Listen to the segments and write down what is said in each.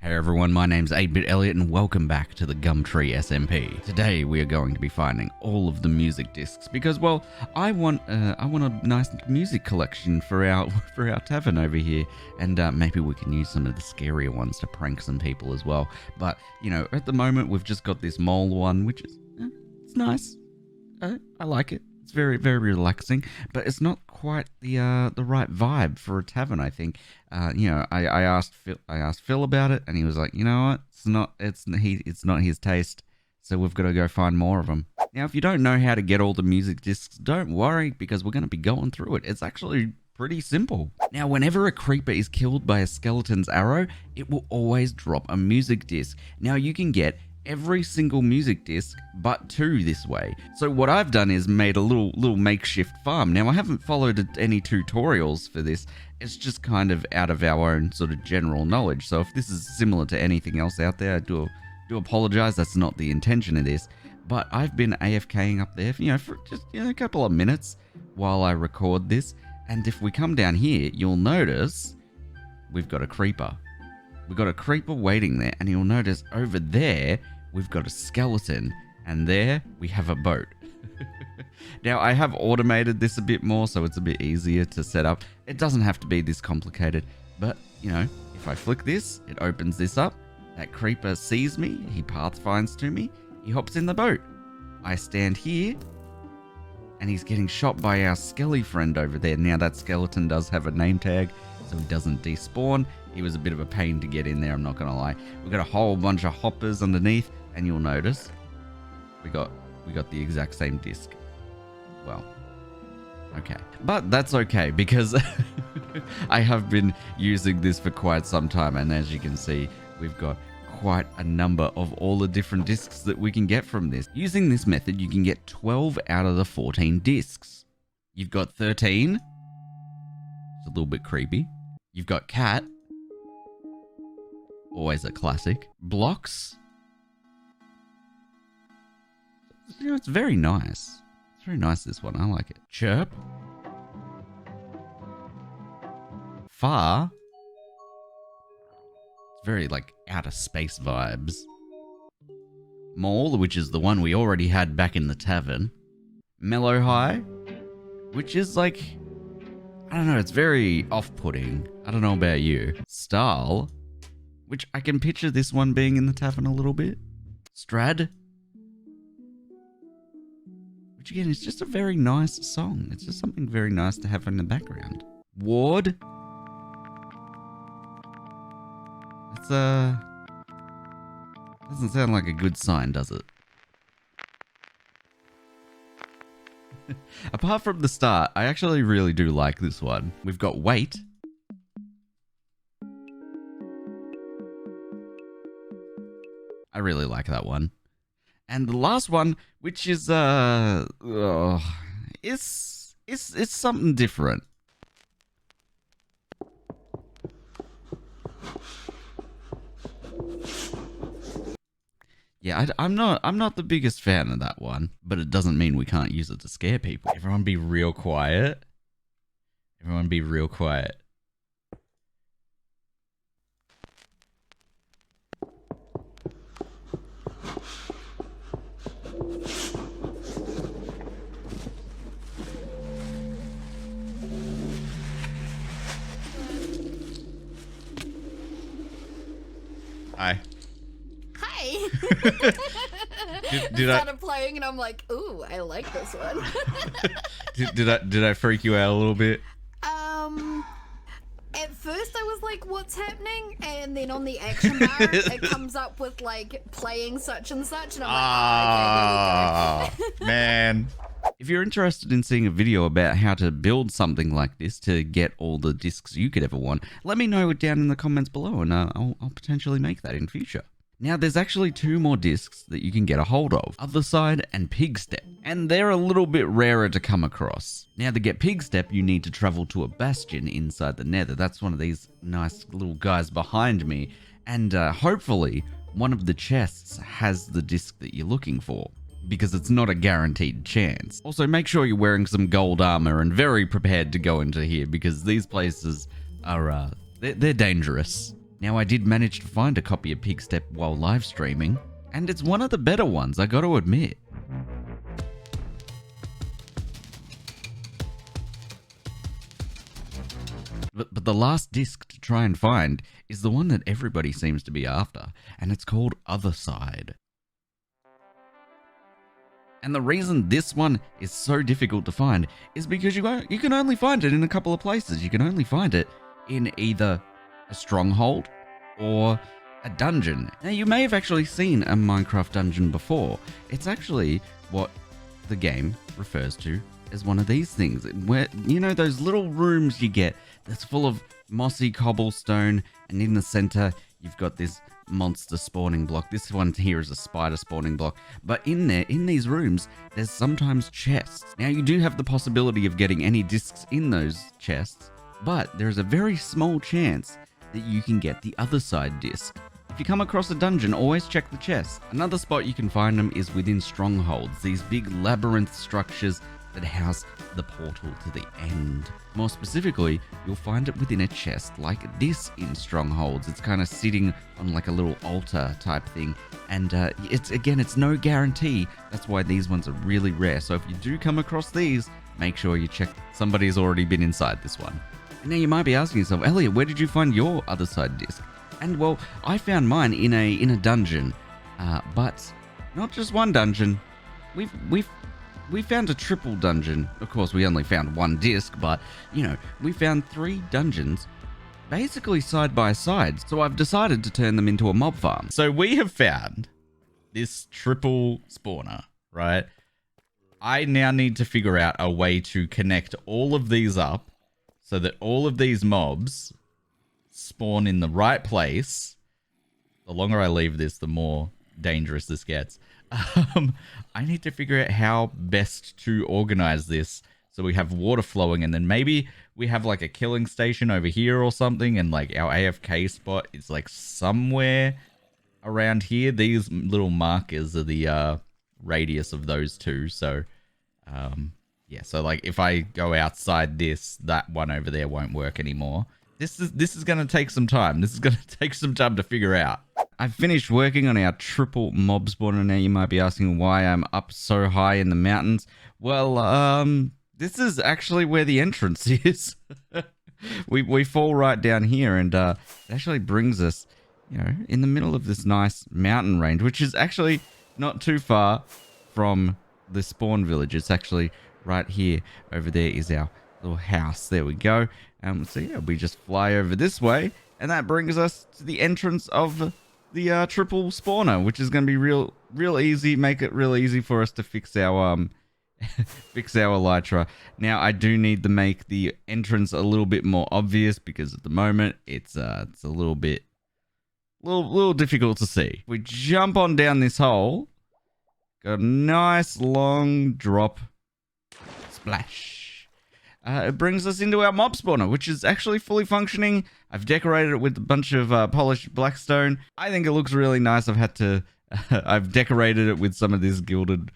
Hey everyone, my name's 8-Bit Elliot and welcome back to the GumTree SMP. Today we are going to be finding all of the music discs because, well, I want a nice music collection for our tavern over here, and maybe we can use some of the scarier ones to prank some people as well. But you know, at the moment we've just got this mole one, which is it's nice. I like it. It's very, very relaxing, but it's not quite the right vibe for a tavern, I think. You know, I asked Phil about it, and he was like, you know what, it's not his taste, so we've got to go find more of them. Now, if you don't know how to get all the music discs, don't worry, because we're going to be going through it. It's actually pretty simple. Now, whenever a creeper is killed by a skeleton's arrow, it will always drop a music disc. Now, you can get every single music disc but 2 this way. So what I've done is made a little makeshift farm. Now, I haven't followed any tutorials for this. It's just kind of out of our own sort of general knowledge. So if this is similar to anything else out there, I do apologize. That's not the intention of this. But I've been AFKing up there, for just a couple of minutes while I record this. And if we come down here, you'll notice we've got a creeper. We've got a creeper waiting there, and you'll notice over there we've got a skeleton, and there we have a boat. Now, I have automated this a bit more, so it's a bit easier to set up. It doesn't have to be this complicated, but, if I flick this, it opens this up. That creeper sees me, he pathfinds to me, he hops in the boat. I stand here, and he's getting shot by our skelly friend over there. Now, that skeleton does have a name tag, so he doesn't despawn. He was a bit of a pain to get in there, I'm not going to lie. We've got a whole bunch of hoppers underneath, and you'll notice we got the exact same disc. Well, okay. But that's okay, because I have been using this for quite some time, and as you can see, we've got quite a number of all the different discs that we can get from this. Using this method, you can get 12 out of the 14 discs. You've got 13. It's a little bit creepy. You've got cat. Always a classic. Blocks. It's very nice. It's very nice, this one. I like it. Chirp. Far. It's very, like, outer space vibes. Mall, which is the one we already had back in the tavern. Mellow High, which is, like, I don't know, it's very off-putting. I don't know about you. Style, which I can picture this one being in the tavern a little bit. Strad, which again is just a very nice song. It's just something very nice to have in the background. Ward, it's doesn't sound like a good sign, does it? Apart from the start, I actually really do like this one. We've got Wait. I really like that one. And the last one, which is it's something different. Yeah, I'm not the biggest fan of that one, but it doesn't mean we can't use it to scare people. Everyone be real quiet. Everyone be real quiet. Hi. Hi. Did I started playing and I'm like, ooh, I like this one. did I freak you out a little bit? At first I was like, what's happening? And then on the action bar, it comes up with like playing such and such, and I'm like, oh, okay, here we go. Man. If you're interested in seeing a video about how to build something like this to get all the discs you could ever want, let me know it down in the comments below, and I'll potentially make that in future. Now, there's actually 2 more discs that you can get a hold of, Other Side and Pig Step, and they're a little bit rarer to come across. Now, to get Pig Step, you need to travel to a bastion inside the nether. That's one of these nice little guys behind me, and hopefully one of the chests has the disc that you're looking for, because it's not a guaranteed chance. Also, make sure you're wearing some gold armor and very prepared to go into here, because these places are, they're dangerous. Now, I did manage to find a copy of Pig Step while live streaming, and it's one of the better ones, I gotta admit. But the last disc to try and find is the one that everybody seems to be after, and it's called Other Side. And the reason this one is so difficult to find is because you can only find it in a couple of places. You can only find it in either a stronghold or a dungeon. Now, you may have actually seen a Minecraft dungeon before. It's actually what the game refers to as one of these things, where, you know, those little rooms you get that's full of mossy cobblestone, and in the center you've got this monster spawning block. This one here is a spider spawning block, but in there, in these rooms, there's sometimes chests. Now, you do have the possibility of getting any discs in those chests, but there's a very small chance that you can get the other side disc. If you come across a dungeon, always check the chest. Another spot you can find them is within strongholds, these big labyrinth structures that house the portal to the end. More specifically, you'll find it within a chest like this in strongholds. It's kind of sitting on like a little altar type thing, and it's no guarantee. That's why these ones are really rare. So if you do come across these, make sure you check somebody's already been inside this one. And now you might be asking yourself, Elliot, where did you find your other side disc? And well, I found mine in a dungeon, but not just one dungeon. We found a triple dungeon. Of course, we only found one disc, but, you know, we found 3 dungeons basically side by side. So I've decided to turn them into a mob farm. So we have found this triple spawner, right? I now need to figure out a way to connect all of these up so that all of these mobs spawn in the right place. The longer I leave this, the more dangerous this gets. I need to figure out how best to organize this so we have water flowing, and then maybe we have like a killing station over here or something, and like our AFK spot is like somewhere around here. These little markers are the radius of those two. So yeah, so like if I go outside this, that one over there won't work anymore. This is going to take some time. This is going to take some time to figure out. I've finished working on our triple mob spawner. Now you might be asking why I'm up so high in the mountains. Well, this is actually where the entrance is. we fall right down here, and it actually brings us, you know, in the middle of this nice mountain range, which is actually not too far from the spawn village. It's actually right here. Over there is our little house. There we go. So yeah, we just fly over this way, and that brings us to the entrance of the triple spawner, which is going to be real easy. Make it real easy for us to fix our fix our elytra. Now, I do need to make the entrance a little bit more obvious, because at the moment it's a little difficult to see. We jump on down this hole. Got a nice long drop. Splash. It brings us into our mob spawner, which is actually fully functioning. I've decorated it with a bunch of polished blackstone. I think it looks really nice. I've decorated it with some of this gilded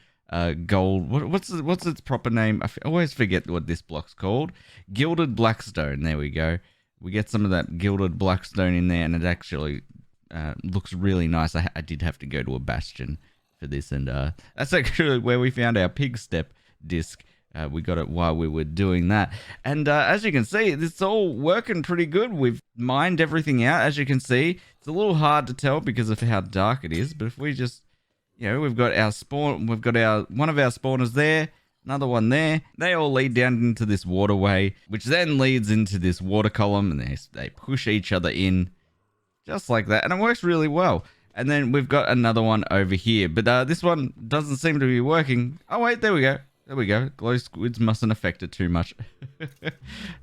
gold. What's its proper name? I always forget what this block's called. Gilded blackstone. There we go. We get some of that gilded blackstone in there, and it actually looks really nice. I did have to go to a bastion for this, and that's actually where we found our pig step disc. We got it while we were doing that. And as you can see, it's all working pretty good. We've mined everything out. As you can see, it's a little hard to tell because of how dark it is. But if we just, you know, we've got our spawn, we've got one of our spawners there, another one there. They all lead down into this waterway, which then leads into this water column, and they push each other in just like that. And it works really well. And then we've got another one over here. But this one doesn't seem to be working. Oh, wait, there we go. There we go. Glow squids mustn't affect it too much.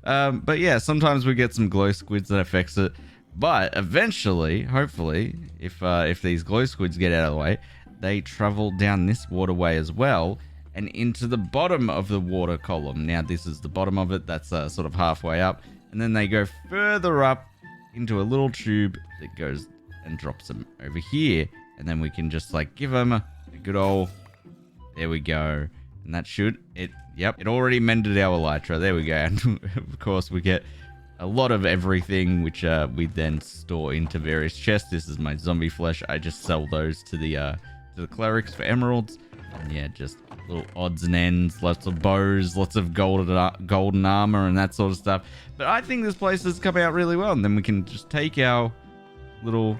But yeah, sometimes we get some glow squids that affects it. But eventually, hopefully, if these glow squids get out of the way, they travel down this waterway as well and into the bottom of the water column. Now, this is the bottom of it. That's sort of halfway up. And then they go further up into a little tube that goes and drops them over here. And then we can just like give them a good old... There we go. And that should, it already mended our elytra. There we go. And of course we get a lot of everything, which we then store into various chests. This is my zombie flesh. I just sell those to the clerics for emeralds. And yeah, just little odds and ends, lots of bows, lots of golden armor and that sort of stuff. But I think this place has come out really well. And then we can just take our little,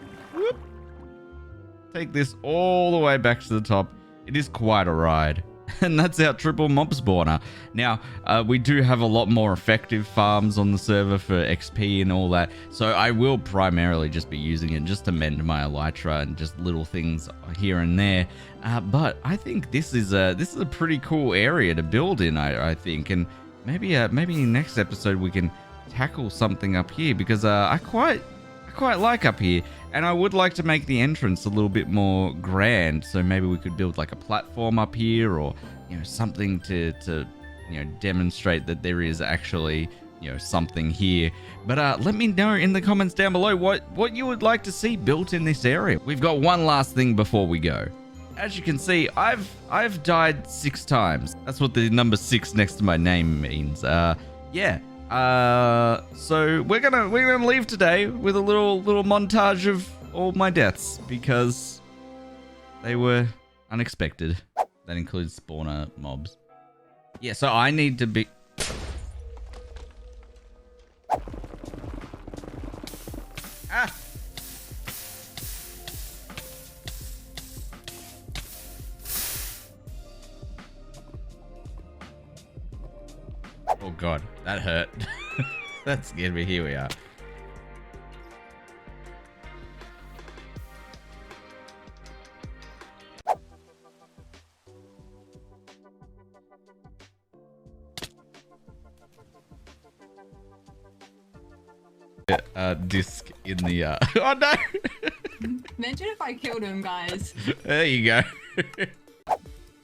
take this all the way back to the top. It is quite a ride. And that's our triple mob spawner. Now, we do have a lot more effective farms on the server for XP and all that. So I will primarily just be using it just to mend my elytra and just little things here and there. But I think this is a pretty cool area to build in, I think. And maybe next episode we can tackle something up here, because I quite like up here. And I would like to make the entrance a little bit more grand, so maybe we could build like a platform up here, or something to demonstrate that there is actually something here. But let me know in the comments down below what you would like to see built in this area. We've got one last thing before we go. As you can see, I've died 6 times. That's what the number 6 next to my name means. Yeah. So we're gonna leave today with a little montage of all my deaths, because they were unexpected. That includes spawner mobs. Yeah, so I need to be... Ah! Oh god, that hurt. That scared me. Here we are. Disc in the oh no. Imagine if I killed him, guys. There you go.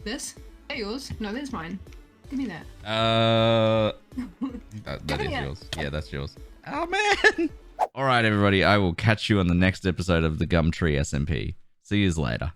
This? That yours? No, that's mine. Give me that. That is yours. Yeah, that's yours. Oh man. All right, everybody. I will catch you on the next episode of the GumTree SMP. See you later.